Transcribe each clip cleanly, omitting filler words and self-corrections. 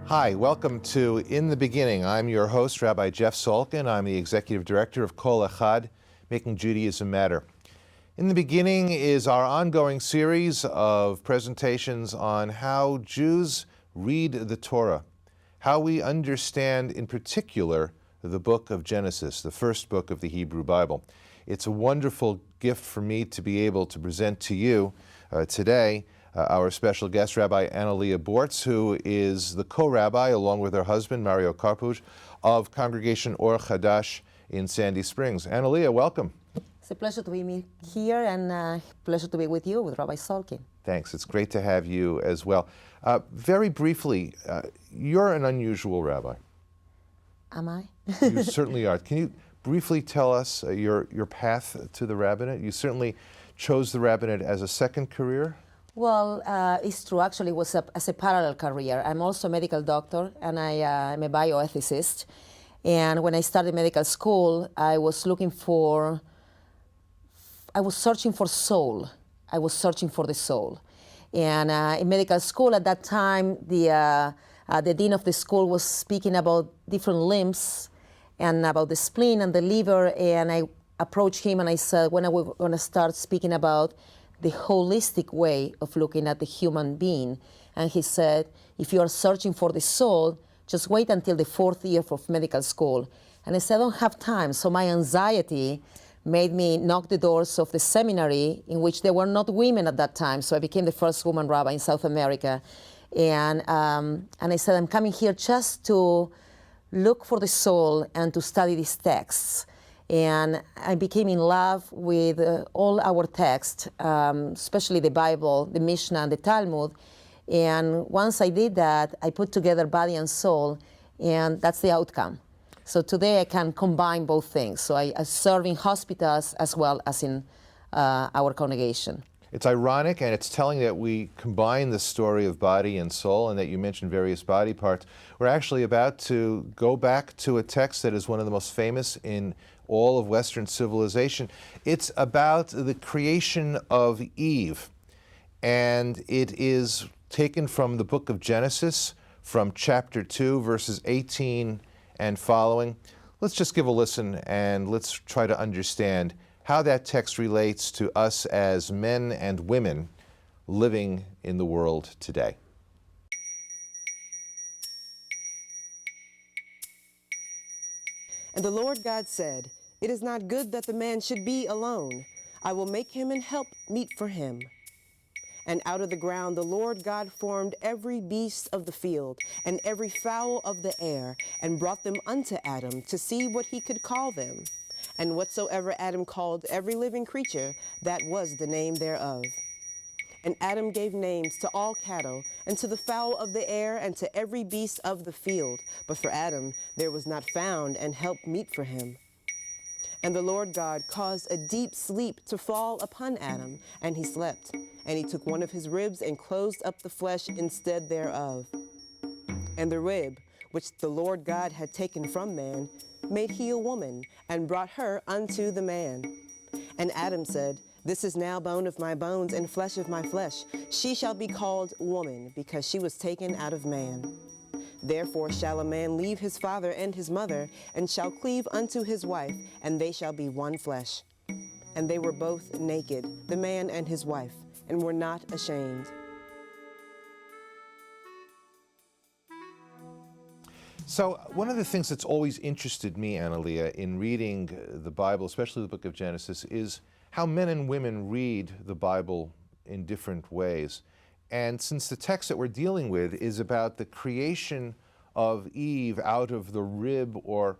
Hi, welcome to In the Beginning. I'm your host, Rabbi Jeff Salkin. I'm the Executive Director of Kol Echad, Making Judaism Matter. In the Beginning is our ongoing series of presentations on how Jews read the Torah, how we understand in particular the book of Genesis, the first book of the Hebrew Bible. It's a wonderful gift for me to be able to present to you today our special guest, Rabbi Analia Bortz, who is the co-rabbi, along with her husband, Mario Karpush, of Congregation Or Chadash in Sandy Springs. Analia, welcome. It's a pleasure to be here and pleasure to be with you, with Rabbi Salkin. Thanks. It's great to have you as well. Very briefly, you're an unusual rabbi. Am I? You certainly are. Can you briefly tell us your path to the rabbinate? You certainly chose the rabbinate as a second career. Well, it's true. Actually, it was as a parallel career. I'm also a medical doctor, and I'm a bioethicist. And when I started medical school, I was searching for soul. I was searching for the soul. And in medical school at that time, the dean of the school was speaking about different limbs and about the spleen and the liver. And I approached him and I said, when are we going to start speaking about the holistic way of looking at the human being? And he said, if you are searching for the soul, just wait until the 4th year of medical school. And I said, I don't have time. So my anxiety made me knock the doors of the seminary, in which there were not women at that time. So I became the first woman rabbi in South America. And I said, I'm coming here just to look for the soul and to study these texts. And I became in love with all our texts, especially the Bible, the Mishnah, and the Talmud. And once I did that, I put together body and soul, and that's the outcome. So today I can combine both things. So I serve in hospitals as well as in our congregation. It's ironic and it's telling that we combine the story of body and soul, and that you mentioned various body parts. We're actually about to go back to a text that is one of the most famous in all of Western civilization. It's about the creation of Eve, and it is taken from the book of Genesis, from chapter 2, verses 18 and following. Let's just give a listen and let's try to understand how that text relates to us as men and women living in the world today. And the Lord God said, "It is not good that the man should be alone. I will make him an help meet for him." And out of the ground the Lord God formed every beast of the field and every fowl of the air, and brought them unto Adam to see what he could call them. And whatsoever Adam called every living creature, that was the name thereof. And Adam gave names to all cattle, and to the fowl of the air, and to every beast of the field. But for Adam there was not found an help meet for him. And the Lord God caused a deep sleep to fall upon Adam, and he slept. And he took one of his ribs and closed up the flesh instead thereof. And the rib, which the Lord God had taken from man, made he a woman, and brought her unto the man. And Adam said, "This is now bone of my bones and flesh of my flesh. She shall be called woman, because she was taken out of man. Therefore shall a man leave his father and his mother, and shall cleave unto his wife, and they shall be one flesh. And they were both naked, the man and his wife, and were not ashamed." So one of the things that's always interested me, Analia, in reading the Bible, especially the book of Genesis, is how men and women read the Bible in different ways. And since the text that we're dealing with is about the creation of Eve out of the rib or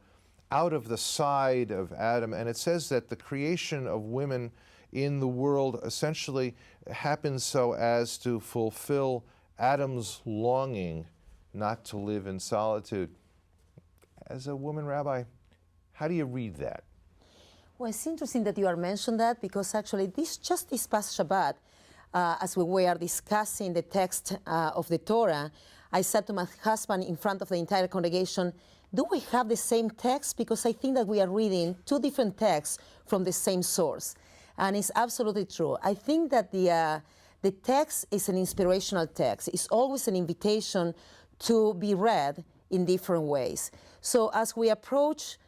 out of the side of Adam, and it says that the creation of women in the world essentially happens so as to fulfill Adam's longing not to live in solitude. As a woman rabbi, how do you read that? Well, it's interesting that you are mentioning that, because actually just this past Shabbat, as we were discussing the text of the Torah, I said to my husband in front of the entire congregation, do we have the same text? Because I think that we are reading two different texts from the same source. And it's absolutely true. I think that the text is an inspirational text. It's always an invitation to be read in different ways. So as we approach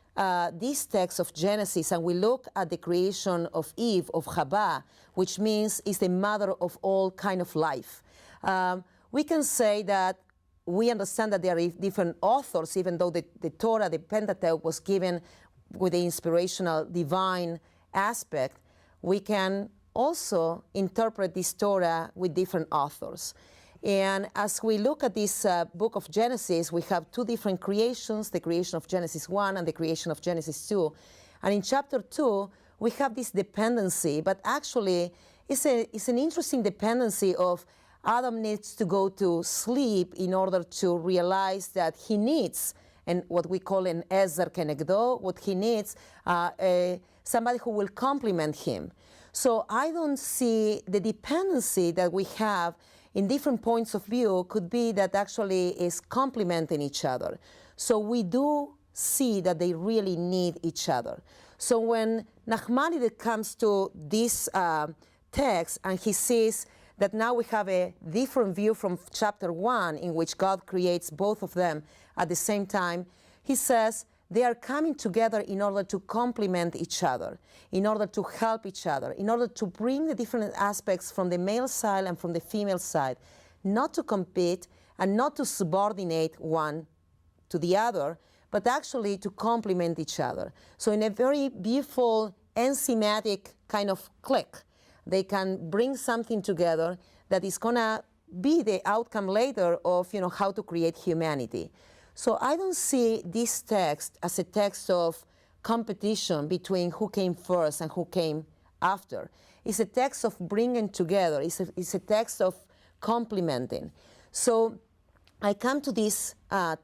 this text of Genesis and we look at the creation of Eve, of Chava, which means is the mother of all kind of life, we can say that we understand that there are different authors, even though the Torah, the Pentateuch, was given with the inspirational divine aspect. We can also interpret this Torah with different authors. And as we look at this book of Genesis, we have two different creations, the creation of Genesis 1 and the creation of Genesis 2. And in chapter 2, we have this dependency, but actually it's an interesting dependency of Adam needs to go to sleep in order to realize that he needs, and what we call an ezer kenegdo, what he needs, somebody who will complement him. So I don't see the dependency that we have in different points of view could be that actually is complementing each other. So we do see that they really need each other. So when Nachmanides comes to this text and he says that now we have a different view from chapter 1 in which God creates both of them at the same time, he says they are coming together in order to complement each other, in order to help each other, in order to bring the different aspects from the male side and from the female side, not to compete and not to subordinate one to the other, but actually to complement each other. So in a very beautiful enzymatic kind of click, they can bring something together that is gonna be the outcome later of how to create humanity. So I don't see this text as a text of competition between who came first and who came after. It's a text of bringing together. It's a text of complementing. So I come to this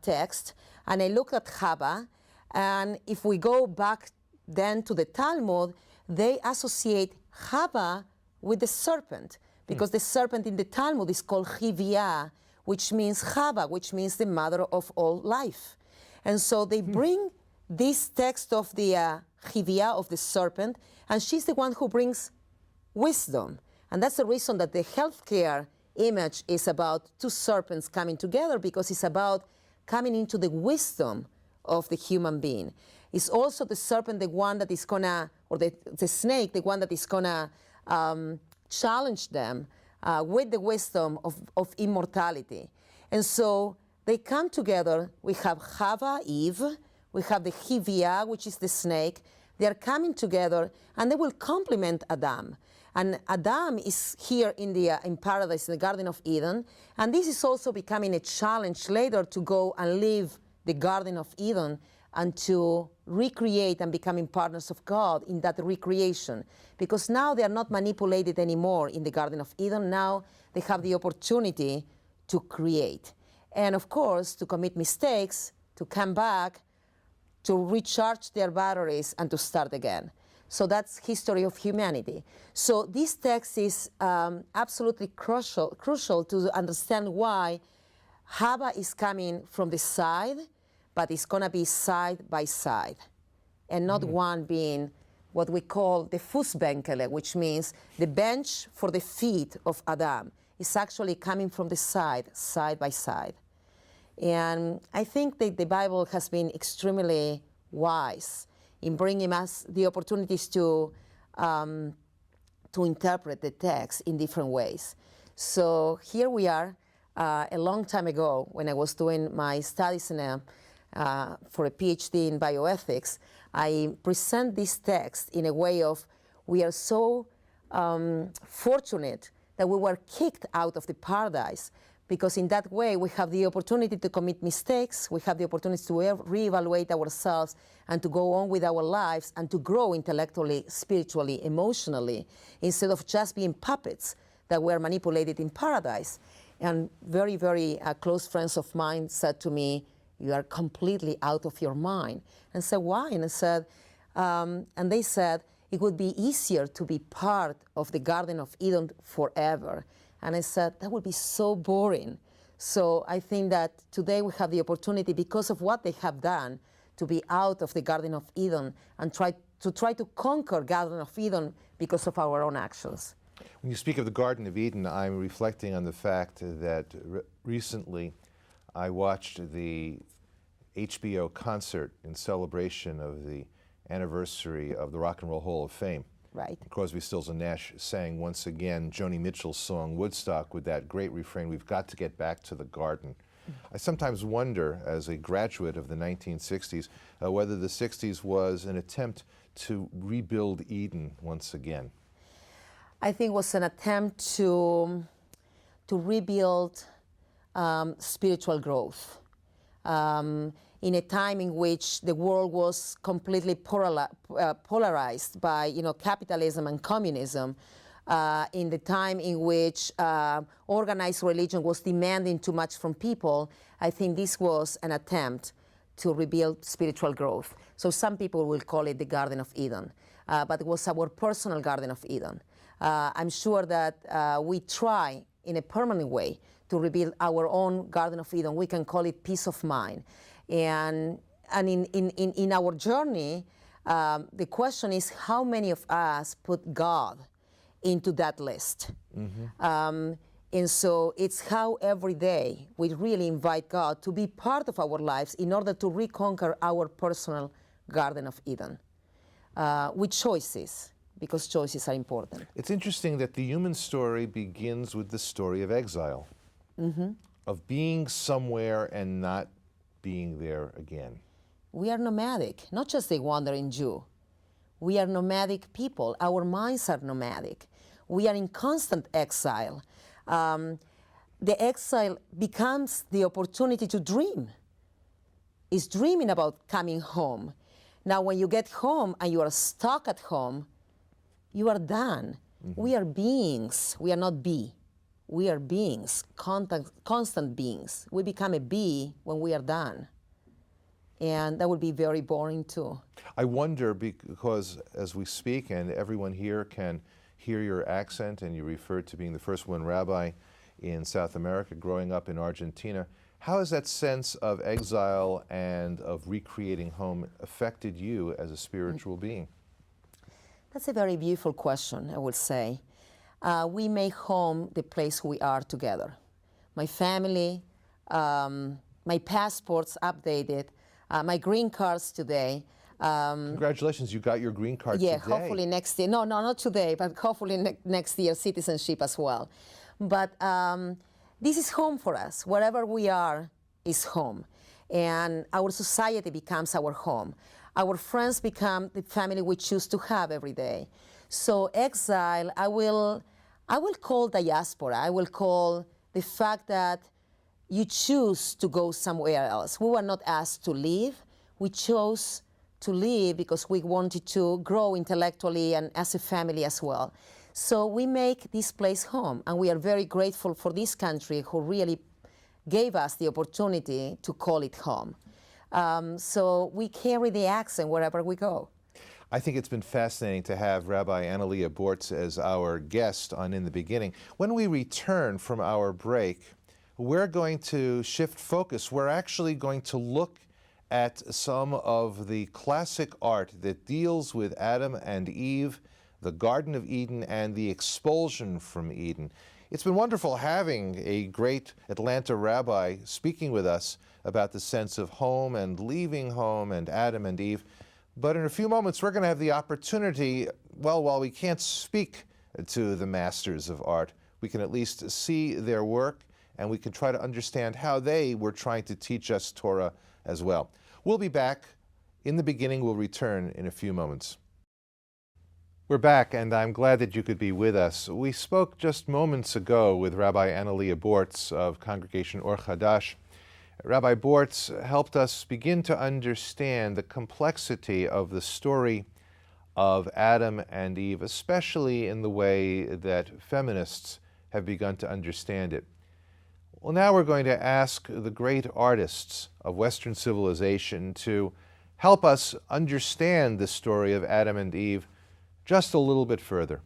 text and I look at Chava, and if we go back then to the Talmud, they associate Chava with the serpent, because the serpent in the Talmud is called Chivia, which means Chava, which means the mother of all life. And so they bring this text of the Chivia, of the serpent, and she's the one who brings wisdom. And that's the reason that the healthcare image is about two serpents coming together, because it's about coming into the wisdom of the human being. It's also the serpent, the one that is gonna, or the snake, the one that is gonna challenge them with the wisdom of immortality. And so they come together. We have Chava, Eve. We have the Chivia, which is the snake. They are coming together, and they will complement Adam. And Adam is here in paradise, in the Garden of Eden. And this is also becoming a challenge later to go and leave the Garden of Eden and to recreate and becoming partners of God in that recreation. Because now they are not manipulated anymore in the Garden of Eden. Now they have the opportunity to create. And of course, to commit mistakes, to come back, to recharge their batteries, and to start again. So that's history of humanity. So this text is absolutely crucial to understand why Chava is coming from the side, but it's going to be side by side, and not one being what we call the Fußbänkele, which means the bench for the feet of Adam. It's actually coming from the side by side. And I think that the Bible has been extremely wise in bringing us the opportunities to interpret the text in different ways. So here we are, a long time ago when I was doing my studies for a PhD in bioethics, I present this text in a way of, we are so fortunate that we were kicked out of the paradise, because in that way we have the opportunity to commit mistakes, we have the opportunity to reevaluate ourselves and to go on with our lives and to grow intellectually, spiritually, emotionally, instead of just being puppets that were manipulated in paradise. And very, very close friends of mine said to me, "You are completely out of your mind." And I said, "Why?" And I said, and they said, "It would be easier to be part of the Garden of Eden forever." And I said, that would be so boring. So I think that today we have the opportunity, because of what they have done, to be out of the Garden of Eden and try to conquer Garden of Eden because of our own actions. When you speak of the Garden of Eden, I'm reflecting on the fact that recently I watched the HBO concert in celebration of the anniversary of the Rock and Roll Hall of Fame. Right. Crosby, Stills, and Nash sang once again Joni Mitchell's song Woodstock with that great refrain, "We've got to get back to the garden." I sometimes wonder, as a graduate of the 1960s, whether the 60s was an attempt to rebuild Eden once again. I think it was an attempt to rebuild spiritual growth. In a time in which the world was completely polarized by capitalism and communism, in the time in which organized religion was demanding too much from people, I think this was an attempt to rebuild spiritual growth. So some people will call it the Garden of Eden, but it was our personal Garden of Eden. I'm sure that we try in a permanent way to rebuild our own Garden of Eden. We can call it peace of mind. And in our journey, the question is how many of us put God into that list? Mm-hmm. And so it's how every day we really invite God to be part of our lives in order to reconquer our personal Garden of Eden with choices, because choices are important. It's interesting that the human story begins with the story of exile, mm-hmm. of being somewhere and not being there again. We are nomadic, not just a wandering Jew. We are nomadic people. Our minds are nomadic. We are in constant exile. The exile becomes the opportunity to dream. It's dreaming about coming home. Now, when you get home and you are stuck at home, you are done. Mm-hmm. We are beings. We are not be. We are beings, constant beings. We become a bee when we are done. And that would be very boring too. I wonder, because as we speak and everyone here can hear your accent, and you referred to being the first woman rabbi in South America, growing up in Argentina, how has that sense of exile and of recreating home affected you as a spiritual being? That's a very beautiful question, I would say. We make home the place we are together. My family, my passports updated, my green cards today. Congratulations, you got your green card today. Yeah, hopefully next year. No, not today, but hopefully next year, citizenship as well. But this is home for us. Wherever we are is home. And our society becomes our home. Our friends become the family we choose to have every day. So exile, I will call diaspora. I will call the fact that you choose to go somewhere else. We were not asked to leave. We chose to leave because we wanted to grow intellectually and as a family as well. So we make this place home, and we are very grateful for this country who really gave us the opportunity to call it home. So we carry the accent wherever we go. I think it's been fascinating to have Rabbi Analia Bortz as our guest on In the Beginning. When we return from our break, we're going to shift focus. We're actually going to look at some of the classic art that deals with Adam and Eve, the Garden of Eden, and the expulsion from Eden. It's been wonderful having a great Atlanta rabbi speaking with us about the sense of home and leaving home and Adam and Eve. But in a few moments, we're going to have the opportunity, well, while we can't speak to the masters of art, we can at least see their work, and we can try to understand how they were trying to teach us Torah as well. We'll be back. In the Beginning, we'll return in a few moments. We're back, and I'm glad that you could be with us. We spoke just moments ago with Rabbi Analia Bortz of Congregation Or Chadash. Rabbi Bortz helped us begin to understand the complexity of the story of Adam and Eve, especially in the way that feminists have begun to understand it. Well, now we're going to ask the great artists of Western civilization to help us understand the story of Adam and Eve just a little bit further.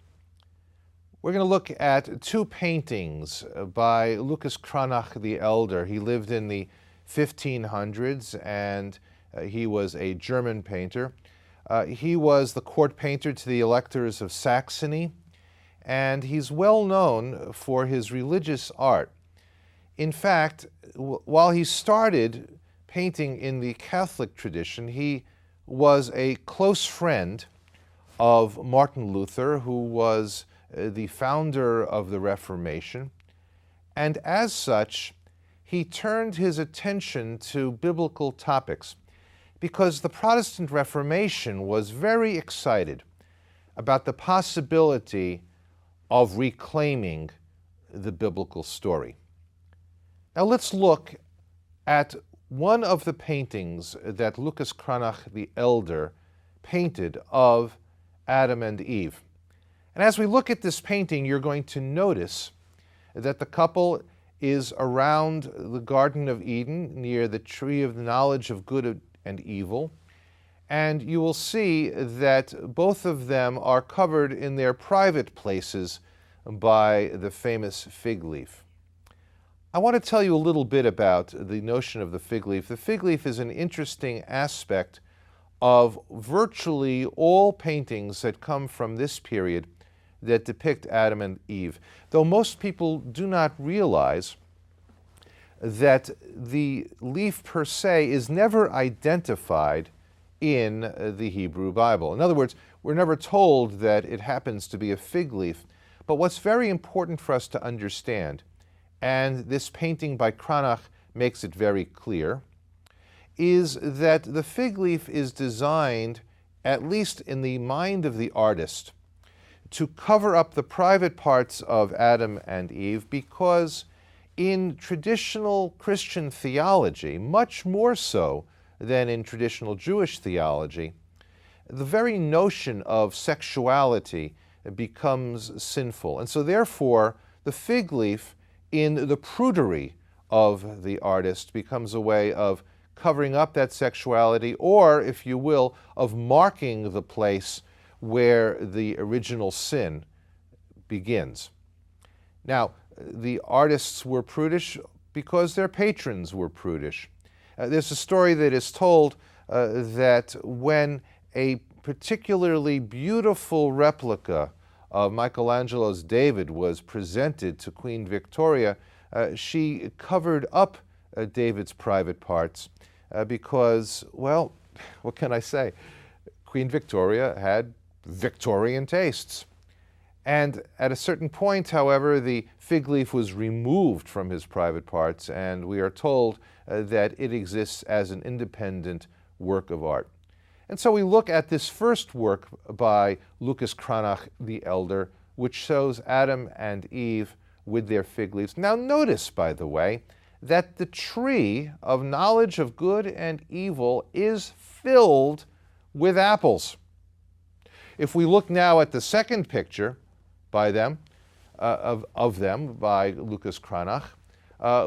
We're going to look at two paintings by Lucas Cranach the Elder. He lived in the 1500s, and he was a German painter. He was the court painter to the electors of Saxony, and he's well known for his religious art. In fact, while he started painting in the Catholic tradition, he was a close friend of Martin Luther, who was the founder of the Reformation, and as such, he turned his attention to biblical topics because the Protestant Reformation was very excited about the possibility of reclaiming the biblical story. Now let's look at one of the paintings that Lucas Cranach the Elder painted of Adam and Eve. And as we look at this painting, you're going to notice that the couple is around the Garden of Eden near the tree of the knowledge of good and evil. And you will see that both of them are covered in their private places by the famous fig leaf. I want to tell you a little bit about the notion of the fig leaf. The fig leaf is an interesting aspect of virtually all paintings that come from this period that depict Adam and Eve, though most people do not realize that the leaf per se is never identified in the Hebrew Bible. In other words, we're never told that it happens to be a fig leaf. But what's very important for us to understand, and this painting by Cranach makes it very clear, is that the fig leaf is designed, at least in the mind of the artist, to cover up the private parts of Adam and Eve, because in traditional Christian theology, much more so than in traditional Jewish theology, the very notion of sexuality becomes sinful. And so therefore, the fig leaf in the prudery of the artist becomes a way of covering up that sexuality, or, if you will, of marking the place where the original sin begins. Now, the artists were prudish because their patrons were prudish. There's a story that is told that when a particularly beautiful replica of Michelangelo's David was presented to Queen Victoria, she covered up David's private parts because, well, what can I say? Queen Victoria had Victorian tastes. And at a certain point, however, the fig leaf was removed from his private parts, and we are told that it exists as an independent work of art. And so we look at this first work by Lucas Cranach the Elder, which shows Adam and Eve with their fig leaves. Now notice, by the way, that the tree of knowledge of good and evil is filled with apples. If we look now at the second picture by them, of them by Lucas Cranach,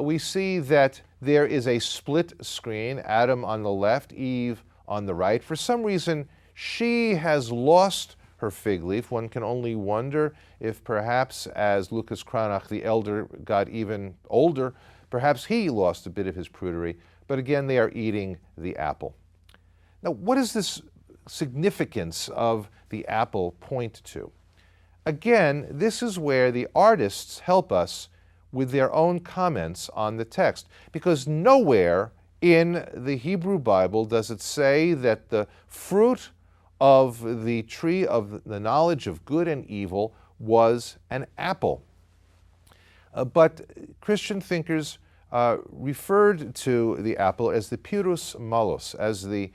we see that there is a split screen, Adam on the left, Eve on the right. For some reason, she has lost her fig leaf. One can only wonder if perhaps as Lucas Cranach the Elder got even older, perhaps he lost a bit of his prudery. But again, they are eating the apple. Now, what does this significance of the apple point to? Again, this is where the artists help us with their own comments on the text, because nowhere in the Hebrew Bible does it say that the fruit of the tree of the knowledge of good and evil was an apple. But Christian thinkers referred to the apple as the pyrrhus malus, as the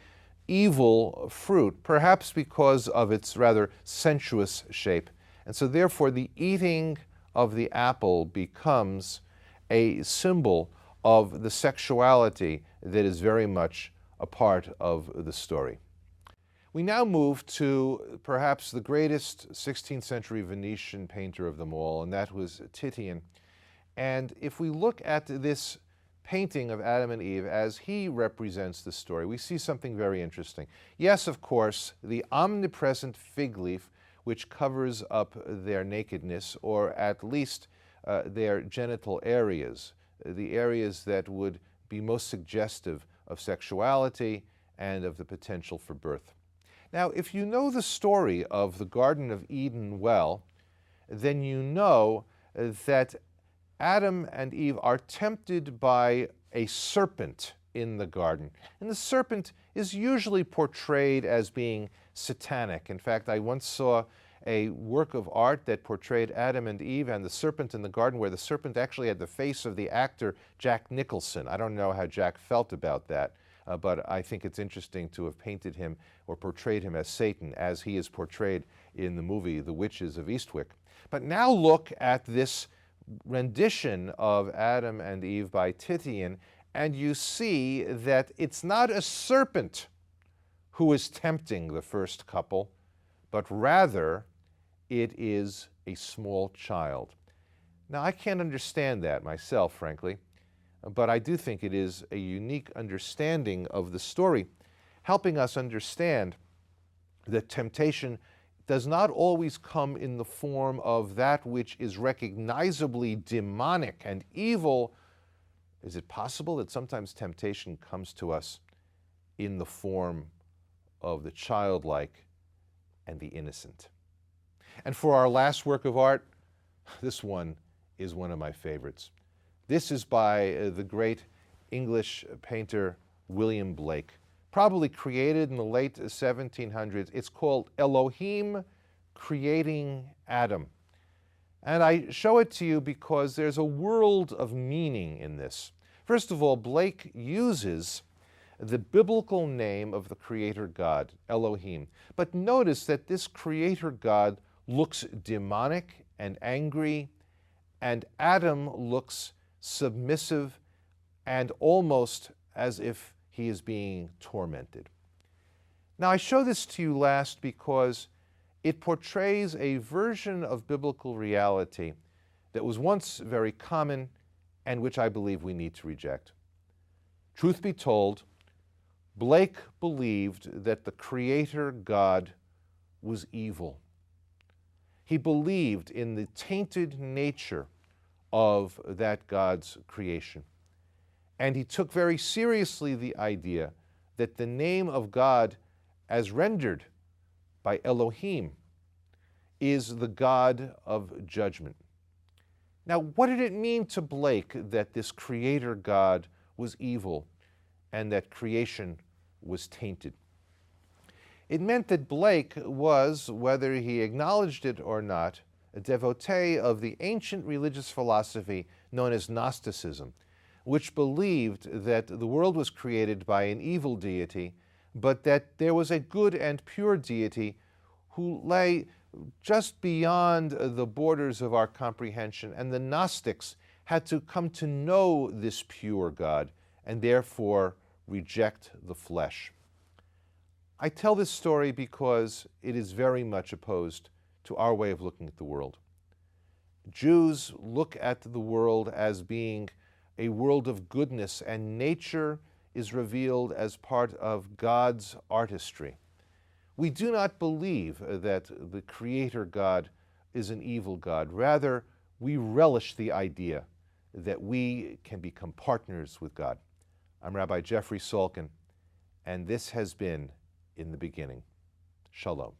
evil fruit, perhaps because of its rather sensuous shape. And so therefore the eating of the apple becomes a symbol of the sexuality that is very much a part of the story. We now move to perhaps the greatest 16th century Venetian painter of them all, and that was Titian. And if we look at this painting of Adam and Eve as he represents the story, we see something very interesting. Yes, of course, the omnipresent fig leaf, which covers up their nakedness, or at least their genital areas, the areas that would be most suggestive of sexuality and of the potential for birth. Now, if you know the story of the Garden of Eden well, then you know that Adam and Eve are tempted by a serpent in the garden. And the serpent is usually portrayed as being satanic. In fact, I once saw a work of art that portrayed Adam and Eve and the serpent in the garden, where the serpent actually had the face of the actor Jack Nicholson. I don't know how Jack felt about that, but I think it's interesting to have painted him or portrayed him as Satan, as he is portrayed in the movie The Witches of Eastwick. But now look at this rendition of Adam and Eve by Titian, and you see that it's not a serpent who is tempting the first couple, but rather it is a small child. Now, I can't understand that myself, frankly, but I do think it is a unique understanding of the story, helping us understand that temptation does not always come in the form of that which is recognizably demonic and evil. Is it possible that sometimes temptation comes to us in the form of the childlike and the innocent? And for our last work of art, this one is one of my favorites. This is by the great English painter William Blake, probably created in the late 1700s. It's called Elohim Creating Adam. And I show it to you because there's a world of meaning in this. First of all, Blake uses the biblical name of the Creator God, Elohim. But notice that this Creator God looks demonic and angry, and Adam looks submissive and almost as if he is being tormented. Now, I show this to you last because it portrays a version of biblical reality that was once very common and which I believe we need to reject. Truth be told, Blake believed that the Creator God was evil. He believed in the tainted nature of that God's creation. And he took very seriously the idea that the name of God, as rendered by Elohim, is the God of judgment. Now, what did it mean to Blake that this Creator God was evil and that creation was tainted? It meant that Blake was, whether he acknowledged it or not, a devotee of the ancient religious philosophy known as Gnosticism, which believed that the world was created by an evil deity, but that there was a good and pure deity who lay just beyond the borders of our comprehension, and the Gnostics had to come to know this pure God and therefore reject the flesh. I tell this story because it is very much opposed to our way of looking at the world. Jews look at the world as being a world of goodness, and nature is revealed as part of God's artistry. We do not believe that the Creator God is an evil God. Rather, we relish the idea that we can become partners with God. I'm Rabbi Jeffrey Salkin, and this has been In the Beginning. Shalom.